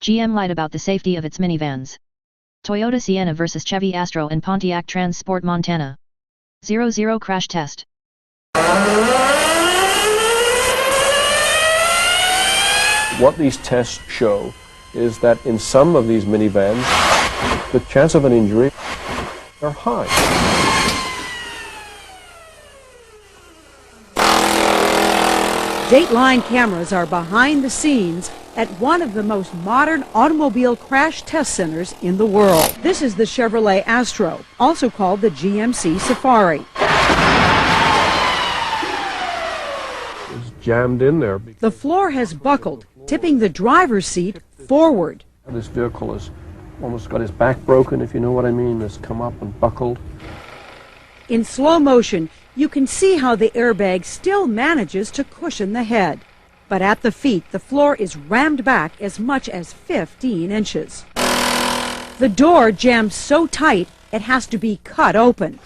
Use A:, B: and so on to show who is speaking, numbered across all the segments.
A: GM lied about the safety of its minivans. Toyota Sienna vs Chevy Astro and Pontiac Transport Montana. 00 crash test.
B: What these tests show is that in some of these minivans, the chance of an injury are high.
C: Dateline cameras are behind the scenes at one of the most modern automobile crash test centers in the world. This is the Chevrolet Astro, also called the GMC Safari.
B: It's jammed in there.
C: The floor has buckled, tipping the driver's seat forward.
B: This vehicle has almost got his back broken, if you know what I mean. It's come up and buckled.
C: In slow motion, you can see how the airbag still manages to cushion the head. But at the feet, the floor is rammed back as much as 15 inches. The door jams so tight, it has to be cut open.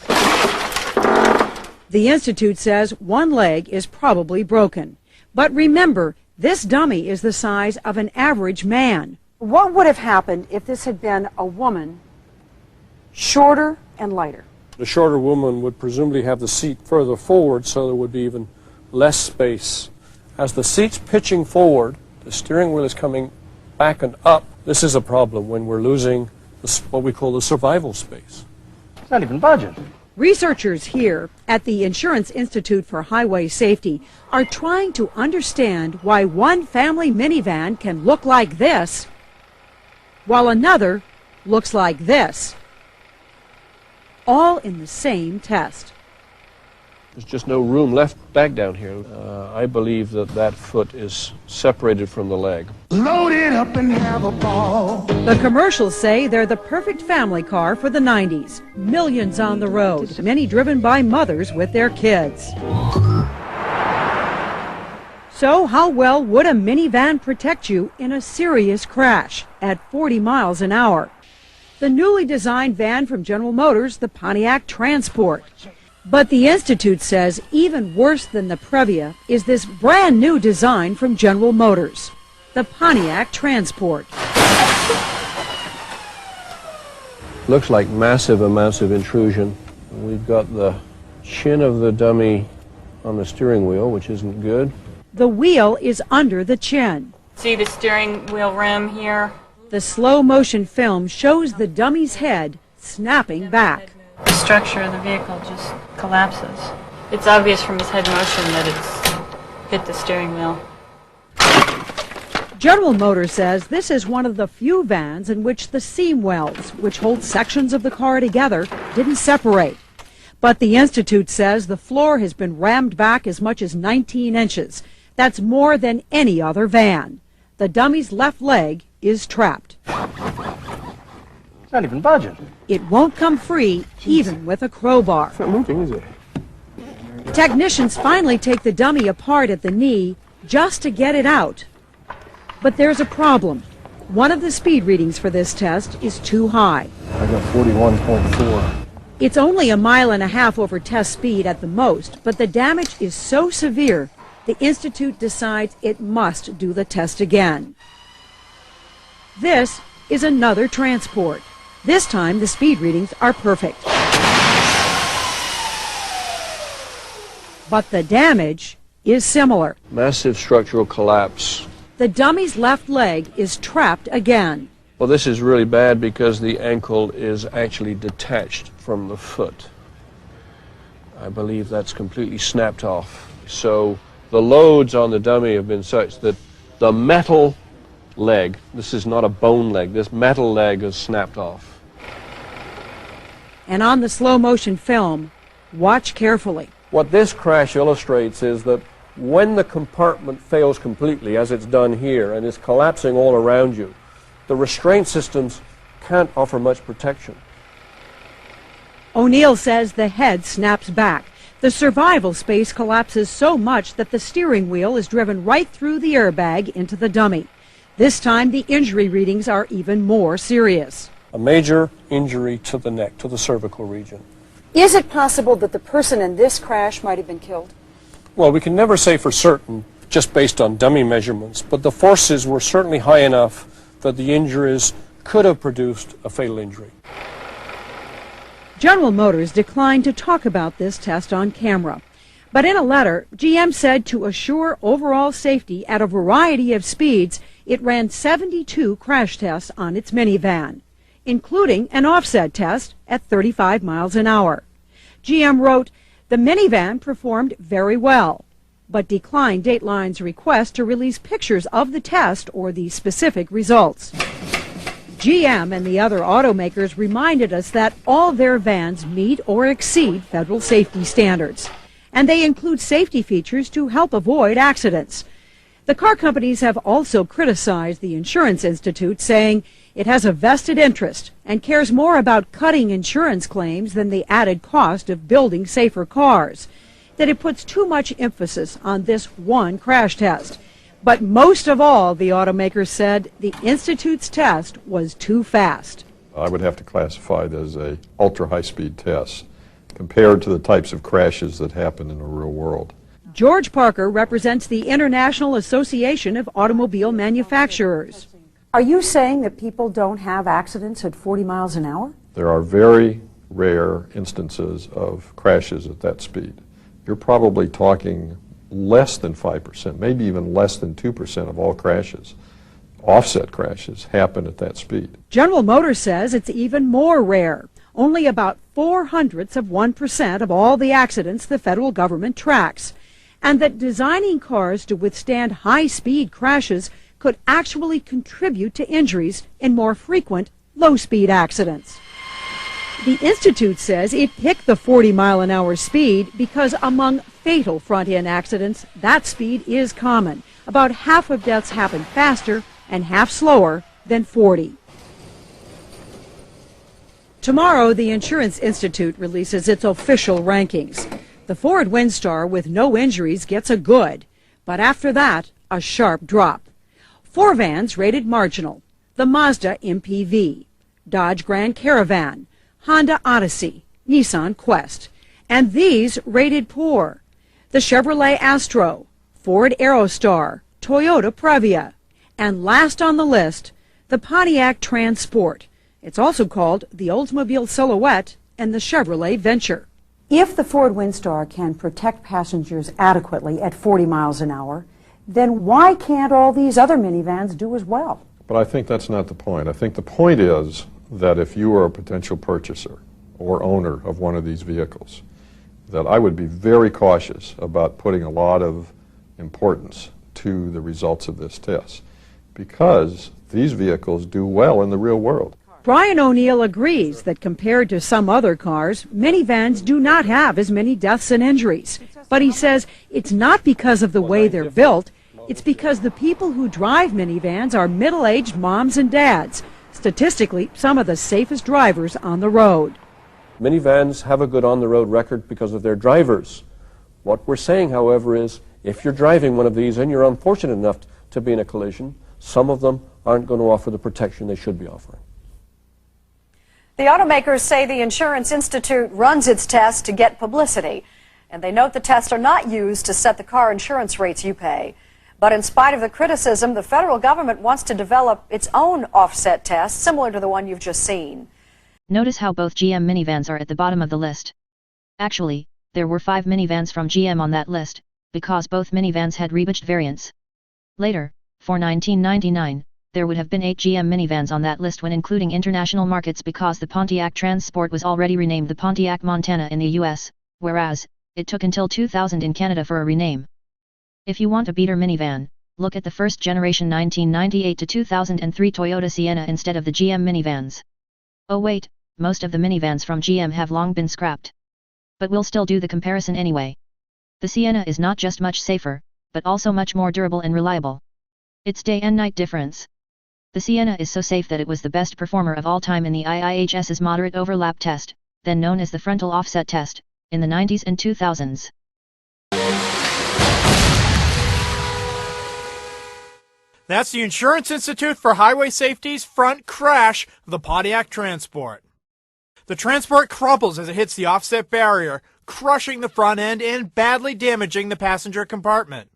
C: The Institute says one leg is probably broken. But remember, this dummy is the size of an average man. What would have happened if this had been a woman, shorter and lighter?
B: The shorter woman would presumably have the seat further forward, so there would be even less space. As the seat's pitching forward, the steering wheel is coming back and up. This is a problem when we're losing what we call the survival space.
D: It's not even budging.
C: Researchers here at the Insurance Institute for Highway Safety are trying to understand why one family minivan can look like this, while another looks like this. All in the same test.
B: There's just no room left back down here. I believe that that foot is separated from the leg.
E: Load it up and have a ball.
C: The commercials say they're the perfect family car for the 90s. Millions on the road, many driven by mothers with their kids. So how well would a minivan protect you in a serious crash at 40 miles an hour? The newly designed van from General Motors, the Pontiac Transport. But the Institute says even worse than the Previa is this brand new design from General Motors, the Pontiac Transport.
B: Looks like massive amounts of intrusion. We've got the chin of the dummy on the steering wheel, which isn't good.
C: The wheel is under the chin.
F: See the steering wheel rim here?
C: The slow motion film shows the dummy's head snapping back.
F: The structure of the vehicle just collapses. It's obvious from his head motion that it's hit the steering wheel.
C: General Motors says this is one of the few vans in which the seam welds, which hold sections of the car together, didn't separate. But the Institute says the floor has been rammed back as much as 19 inches. That's more than any other van. The dummy's left leg is trapped.
D: It's not even budging.
C: It won't come free, even with a crowbar.
B: It's not moving, is it?
C: Technicians finally take the dummy apart at the knee just to get it out. But there's a problem. One of the speed readings for this test is too high.
B: I got 41.4.
C: It's only 1.5 miles over test speed at the most, but the damage is so severe, the Institute decides it must do the test again. This is another transport. This time the speed readings are perfect. But the damage is similar.
B: Massive structural collapse.
C: The dummy's left leg is trapped again.
B: Well, this is really bad because the ankle is actually detached from the foot. I believe that's completely snapped off. So the loads on the dummy have been such that the metal leg, this is not a bone leg, this metal leg is snapped off.
C: And on the slow motion film, watch carefully.
B: What this crash illustrates is that when the compartment fails completely, as it's done here, and is collapsing all around you, the restraint systems can't offer much protection.
C: O'Neill says the head snaps back. The survival space collapses so much that the steering wheel is driven right through the airbag into the dummy. This time the injury readings are even more serious.
B: A major injury to the neck, to the cervical region.
C: Is it possible that the person in this crash might have been killed?
B: Well, we can never say for certain, just based on dummy measurements, but the forces were certainly high enough that the injuries could have produced a fatal injury.
C: General Motors declined to talk about this test on camera. But in a letter, GM said to assure overall safety at a variety of speeds, it ran 72 crash tests on its minivan, including an offset test at 35 miles an hour. GM wrote, the minivan performed very well, but declined Dateline's request to release pictures of the test or the specific results. GM and the other automakers reminded us that all their vans meet or exceed federal safety standards, and they include safety features to help avoid accidents. The car companies have also criticized the Insurance Institute, saying it has a vested interest and cares more about cutting insurance claims than the added cost of building safer cars, that it puts too much emphasis on this one crash test. But most of all, the automakers said the Institute's test was too fast.
G: I would have to classify it as a ultra-high-speed test compared to the types of crashes that happen in the real world.
C: George Parker represents the International Association of Automobile Manufacturers. Are you saying that people don't have accidents at 40 miles an hour?
G: There are very rare instances of crashes at that speed. You're probably talking less than 5%, maybe even less than 2% of all crashes, offset crashes, happen at that speed.
C: General Motors says it's even more rare. Only about 0.04% of all the accidents the federal government tracks, and that designing cars to withstand high-speed crashes could actually contribute to injuries in more frequent low-speed accidents. The Institute says it picked the 40-mile-an-hour speed because among fatal front-end accidents, that speed is common. About half of deaths happen faster and half slower than 40. Tomorrow, the Insurance Institute releases its official rankings. The Ford Windstar with no injuries gets a good, but after that, a sharp drop. 4 vans rated marginal: the Mazda MPV, Dodge Grand Caravan, Honda Odyssey, Nissan Quest, and these rated poor: the Chevrolet Astro, Ford Aerostar, Toyota Previa, and last on the list, the Pontiac Transport. It's also called the Oldsmobile Silhouette and the Chevrolet Venture. If the Ford Windstar can protect passengers adequately at 40 miles an hour, then why can't all these other minivans do as well?
G: But I think that's not the point. I think the point is that if you are a potential purchaser or owner of one of these vehicles, that I would be very cautious about putting a lot of importance to the results of this test, because these vehicles do well in the real world.
C: Brian O'Neill agrees that compared to some other cars, minivans do not have as many deaths and injuries. But he says it's not because of the way they're built, it's because the people who drive minivans are middle-aged moms and dads, statistically some of the safest drivers on the road.
B: Minivans have a good on-the-road record because of their drivers. What we're saying, however, is if you're driving one of these and you're unfortunate enough to be in a collision, some of them aren't going to offer the protection they should be offering.
H: The automakers say the Insurance Institute runs its tests to get publicity, and they note the tests are not used to set the car insurance rates you pay. But in spite of the criticism, the federal government wants to develop its own offset test, similar to the one you've just seen.
A: Notice how both GM minivans are at the bottom of the list. Actually, there were 5 minivans from GM on that list, because both minivans had rebadged variants. Later, for 1999, there would have been 8 GM minivans on that list when including international markets, because the Pontiac Transport was already renamed the Pontiac Montana in the US, whereas, it took until 2000 in Canada for a rename. If you want a beater minivan, look at the first generation 1998 to 2003 Toyota Sienna instead of the GM minivans. Oh wait, most of the minivans from GM have long been scrapped. But we'll still do the comparison anyway. The Sienna is not just much safer, but also much more durable and reliable. It's day and night difference. The Sienna is so safe that it was the best performer of all time in the IIHS's moderate overlap test, then known as the frontal offset test, in the 90s and 2000s.
I: That's the Insurance Institute for Highway Safety's front crash of the Pontiac Transport. The Transport crumbles as it hits the offset barrier, crushing the front end and badly damaging the passenger compartment.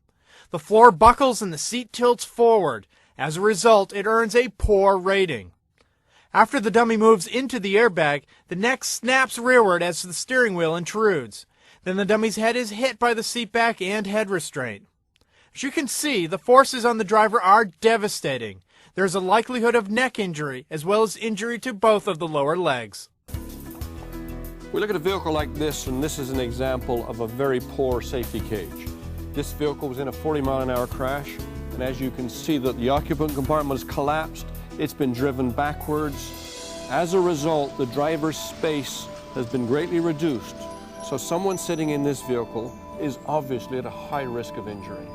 I: The floor buckles and the seat tilts forward, As a result, it earns a poor rating. After the dummy moves into the airbag, the neck snaps rearward as the steering wheel intrudes. Then the dummy's head is hit by the seat back and head restraint. As you can see, the forces on the driver are devastating. There is a likelihood of neck injury as well as injury to both of the lower legs.
B: We look at a vehicle like this, and this is an example of a very poor safety cage. This vehicle was in a 40-mile-an-hour crash, and as you can see, the occupant compartment has collapsed. It's been driven backwards. As a result, the driver's space has been greatly reduced. So someone sitting in this vehicle is obviously at a high risk of injury.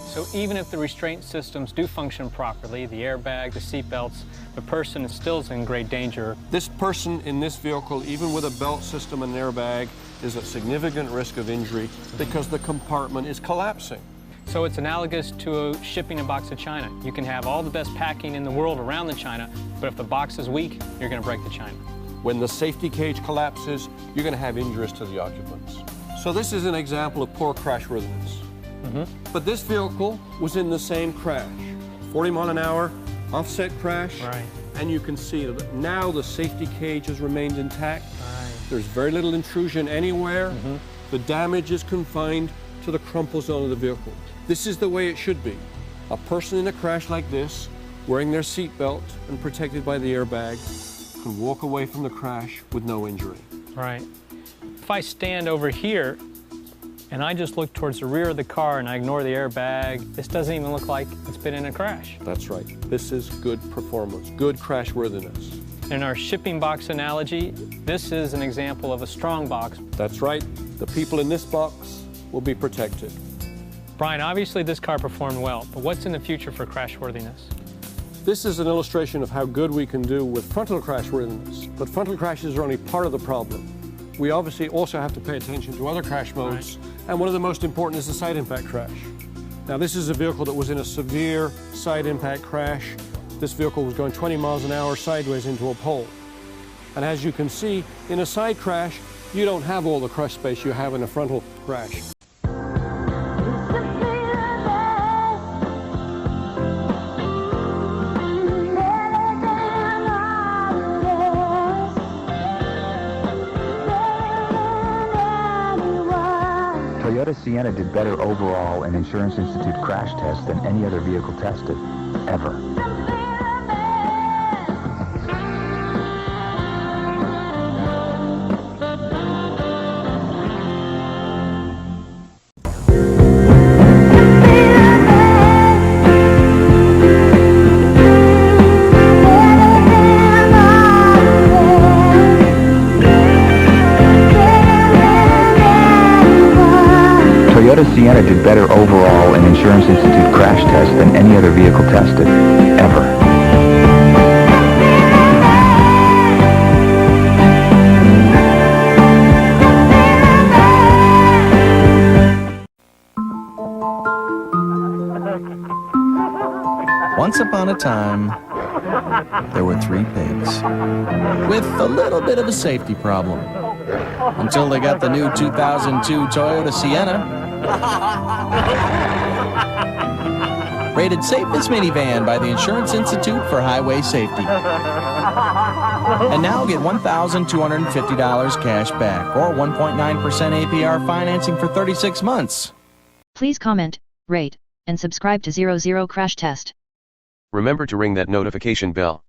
J: So even if the restraint systems do function properly, the airbag, the seat belts, the person still is in great danger.
B: This person in this vehicle, even with a belt system and an airbag, is at significant risk of injury because the compartment is collapsing.
J: So it's analogous to shipping a box of china. You can have all the best packing in the world around the china, but if the box is weak, you're going to break the china.
B: When the safety cage collapses, you're going to have injuries to the occupants. So this is an example of poor crashworthiness. But this vehicle was in the same crash, 40-mile-an-hour offset crash, and you can see that now the safety cage has remained intact. There's very little intrusion anywhere. The damage is confined to the crumple zone of the vehicle. This is the way it should be. A person in a crash like this, wearing their seat belt and protected by the airbag, can walk away from the crash with no injury.
J: Right. If I stand over here and I just look towards the rear of the car and I ignore the airbag, this doesn't even look like it's been in a crash.
B: That's right. This is good performance, good crashworthiness.
J: In our shipping box analogy, this is an example of a strong box.
B: That's right. The people in this box will be protected.
J: Brian, obviously this car performed well, but what's in the future for crashworthiness?
B: This is an illustration of how good we can do with frontal crashworthiness, but frontal crashes are only part of the problem. We obviously also have to pay attention to other crash modes, and one of the most important is the side impact crash. Now this is a vehicle that was in a severe side impact crash. This vehicle was going 20 miles an hour sideways into a pole. And as you can see, in a side crash, you don't have all the crush space you have in a frontal crash.
K: Toyota Sienna did better overall in Insurance Institute crash tests than any other vehicle tested, ever. Toyota Sienna did better overall in Insurance Institute crash tests than any other vehicle tested, ever.
L: Once upon a time, there were 3 pigs with a little bit of a safety problem until they got the new 2002 Toyota Sienna. Rated safest minivan by the Insurance Institute for Highway Safety. And now get $1,250 cash back or 1.9% APR financing for 36 months.
A: Please comment, rate, and subscribe to 00 Crash Test.
M: Remember to ring that notification bell.